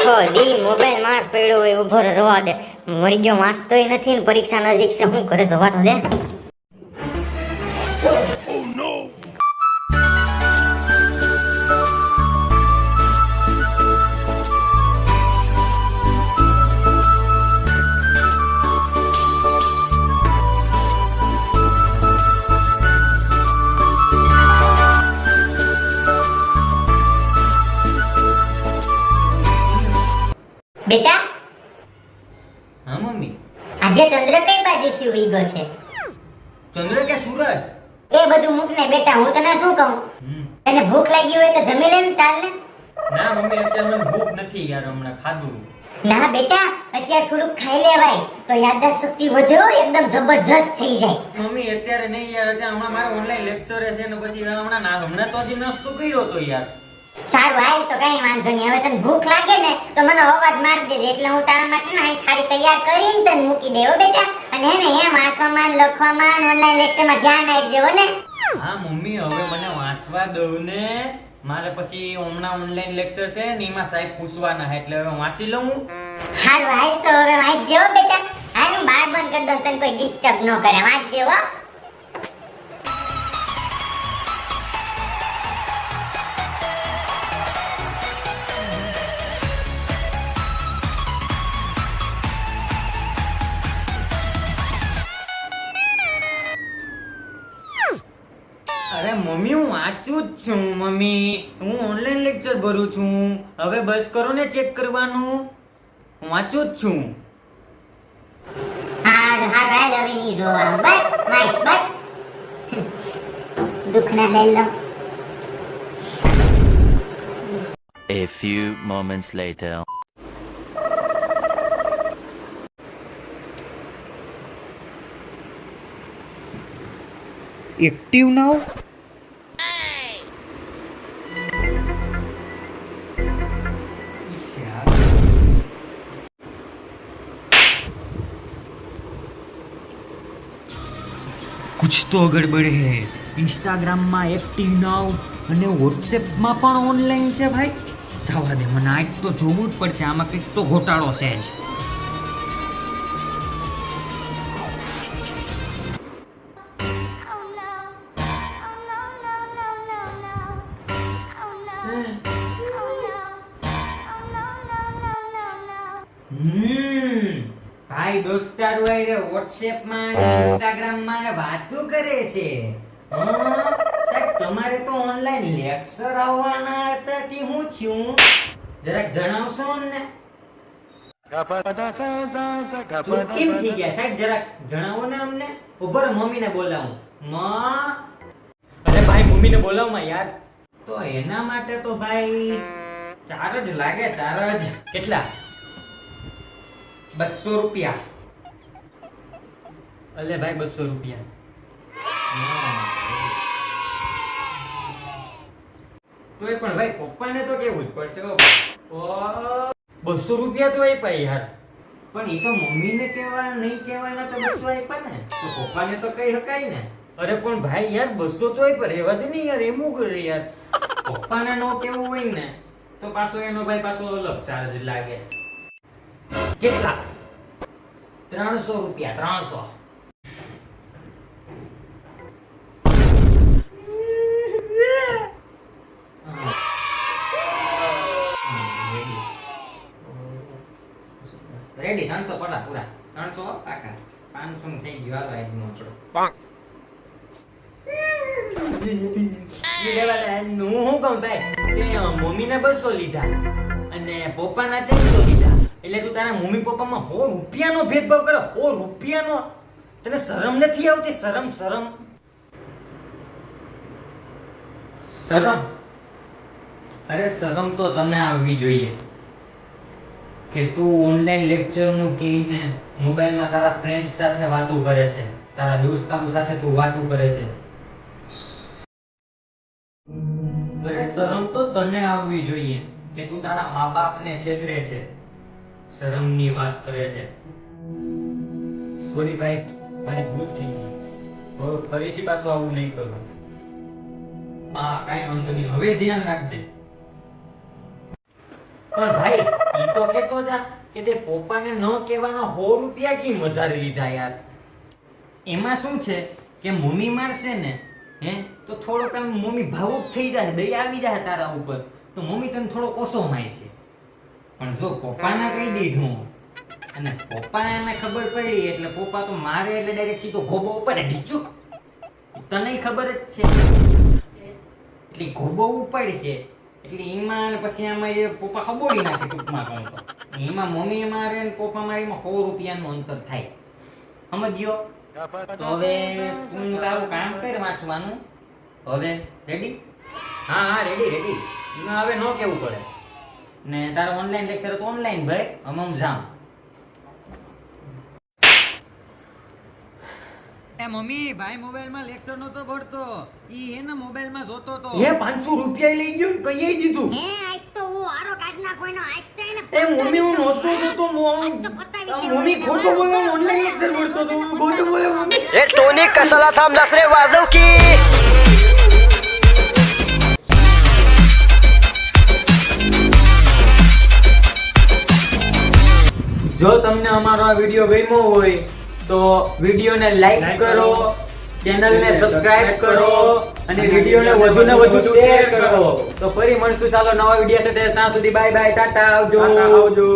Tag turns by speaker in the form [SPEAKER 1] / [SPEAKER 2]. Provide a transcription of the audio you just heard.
[SPEAKER 1] આખો દી મોબાઈલ માં પડ્યો હોય ઉભો રવા દે મરી ગયો વાંચતોય નથી ને પરીક્ષા નજીક છે શું કરે જવા તો દે બેટા
[SPEAKER 2] હા મમ્મી.
[SPEAKER 1] આજે ચંદ્ર કઈ બાજુથી ઉઈગો છે
[SPEAKER 2] ચંદ્ર કે સૂરજ?
[SPEAKER 1] એ બધું મૂક ને બેટા હું તને શું કહું તને ભૂખ લાગી હોય તો જમી લે ને ચાલ ને
[SPEAKER 2] ના મમ્મી, અત્યારે મને ભૂખ નથી યાર, હમણાં ખાધું.
[SPEAKER 1] ના બેટા અત્યારે થોડુંક ખાઈ લેવાય તો યાદદાસ્ત શક્તિ વધે હો, એકદમ જબરજસ્ત થઈ જાય
[SPEAKER 2] મમ્મી અત્યારે નહીં યાર, અત્યારે હમણાં મારે ઓનલાઈન લેક્ચર છે ને પછી હમણાં તો હજી નાસ્તો કર્યો તો યાર.
[SPEAKER 1] સારું હાલ તો કઈ વાંધો નહીં. હવે તને ભૂખ લાગે ને તો મને અવાજ મારી દેજે એટલે હું તારા માટે ને અહીં થાળી તૈયાર કરીને તને મૂકી દેવો બેટા. અને હે ને એમ વાંચવામાં લખવામાં ઓનલાઈન લેક્ચરમાં ધ્યાન આપજો હો ને.
[SPEAKER 2] હા મમ્મી, હવે મને વાંચવા દઉં ને, મારે પછી હમણાં ઓનલાઈન લેક્ચર છે ને એમાં સાહેબ પૂછવાના છે એટલે હવે વાંચી લઉં.
[SPEAKER 1] સારું હાલ તો હવે વાંચજો હો બેટા. હાલ હું બાર બંધ કરી દઉં તને કોઈ ડિસ્ટર્બ ન કરે. વાંચજો હો.
[SPEAKER 2] અરે મમ્મી, હું વાંચું જ છું મમ્મી, હું ઓનલાઈન લેક્ચર ભરું છું. હવે બસ કરો ને ચેક કરવાનું, હું વાંચું જ છું.
[SPEAKER 1] હા હા ભાઈ હવે નહીં જોવાનું. બસ વાંચ બસ. દુઃખ ના લઈ લો.
[SPEAKER 3] A few moments later.
[SPEAKER 4] Active now?
[SPEAKER 2] कुछ तो गड़बड़ है. इंस्टाग्रामમાં એક્ટિવ નાઉ અને વોટ્સએપમાં પણ ઓનલાઈન છે ભાઈ. જવા દે, મને આજ તો જોવું જ પડશે, આમાં કંઈક તો ઘોટાળો છે જ. ભાઈ દોસ્તારો આરે વોટ્સએપમાં ને ઇન્સ્ટાગ્રામમાં ને વાતો કરે છે. સાહેબ તમારે તો ઓનલાઈન લેક્ચર આવવાના હતા તે હું થયું જરાક જણાવશો ને? તો કેમ થઈ ગયા સાહેબ, જરાક જણાવો ને અમને. ઉભો રહો, મમ્મીને બોલાવું. માં, અરે ભાઈ મમ્મીને બોલાવ માં યાર. તો એના માટે તો ભાઈ 4 જ લાગે, 4 જ. કેટલા? 200 રૂપિયા. અલે ભાઈ 200 રૂપિયા. તોય પણ ભાઈ પપ્પાને તો કેવું જ પડશે. 200 રૂપિયા તો આપ્યા યાર. પણ એ તો મમ્મીને કેવા નહીં કહેવાના તો 200 આપ્યા ને, તો પપ્પાને તો કહી શકાય ને. અરે પણ ભાઈ યાર 200 તો આપ્યા, રહેવા દે ને યાર, એમ કરે યાર. પપ્પાને નો કેવું હોય ને તો પાછો એનો ભાઈ પાછો અલગ ચાર્જ લાગે. કેટલા? 300 રૂપિયા. 300. રેડી. 300 પડા પૂરા. 300 પાકા. 500 નું થઈ ગયું. હાલો આજનો આપણો હું કહું ભાઈ કે મમ્મીને 200 લીધા અને પપ્પાના 300 લીધા, એટલે તું તારા મમ્મી પપ્પામાં 100 રૂપિયાનો ભેદભાવ કરે. 100 રૂપિયાનો. તને શરમ નથી આવતી? શરમ શરમ શરમ. અરે શરમ તો તને આવવી જોઈએ કે તું ઓનલાઈન લેક્ચર નું કહીને મોબાઈલમાં તારા ફ્રેન્ડ સાથે વાતો કરે છે, તારા દોસ્તારો સાથે તું વાતો કરે છે. અરે શરમ તો તને આવવી જોઈએ કે તું તારા મા બાપને છેતરે છે, શરમની વાત કરે છે. સોરી ભાઈ, મારી ભૂલ થઈ ગઈ. હવે ફરીથી પાછું આવું નહીં કરું. હા કાંઈ વાંધો નહીં, હવે ધ્યાન રાખજે. પણ ભાઈ ઈ તો કહેતો જા કે તે પપ્પાને ન કહેવાના 100 રૂપિયા કેમ વધારે લીધા યાર. એમાં શું છે કે મમ્મી મારશે ને તો થોડોક આમ મમ્મી ભાવુક થઈ જાય, દયા આવી જાય તારા ઉપર, તો મમ્મી તને થોડો કોસો મારશે. પણ જો પપ્પાને કહી દીધું અને પપ્પાને ખબર પડી એટલે પપ્પા તો મારે એટલે ડાયરેક્ટ સીધો ગોબો ઉપર ઢીચુક. તને ખબર જ છે એટલે ગોબો ઉપાડશે એટલે એમાં અને પછી આમાં એ પપ્પા ખબોડી નાખે ટૂંકમાં કહું તો. એમાં મમ્મી મારે ને પપ્પા મારે એમાં 100 રૂપિયાનું અંતર થાય, સમજ્યો? તો હવે તું તારું કામ કર વાંચવાનું. હવે રેડી? હા રેડી. એમાં હવે ન કેવું પડે ને તારો ઓનલાઈન લેક્ચર તો ઓનલાઈન ભાઈ. હવે હું જાઉં. એ મમ્મી ભાઈ મોબાઈલમાં લેક્ચર નતો ભરતો, ઈ હે ને મોબાઈલમાં જોતો તો. હે 500 રૂપિયા લઈ ગયો ને કઈ દીધું.
[SPEAKER 1] હે આજ તો હું આરો કાઢ નાખોનો આજ તો એને
[SPEAKER 2] એ મમ્મી હું નહોતો જોતો, મમ્મી ખોટું બોલ્યો, ઓનલાઈન લેક્ચર ભરતો તો, હું ખોટું બોલ્યો મમ્મી.
[SPEAKER 4] ये टोनी कसला था नसरे वाजव की।
[SPEAKER 2] જો તમને અમારો આ વિડિયો ગમ્યો હોય તો વિડિયોને લાઈક કરો, ચેનલને સબસ્ક્રાઇબ કરો અને વિડિયોને વધુને વધુ શેર કરો. તો ફરી મળશું ચાલો નવા વિડિયો સાથે. ત્યાં સુધી બાય બાય, ટાટા, આવજો.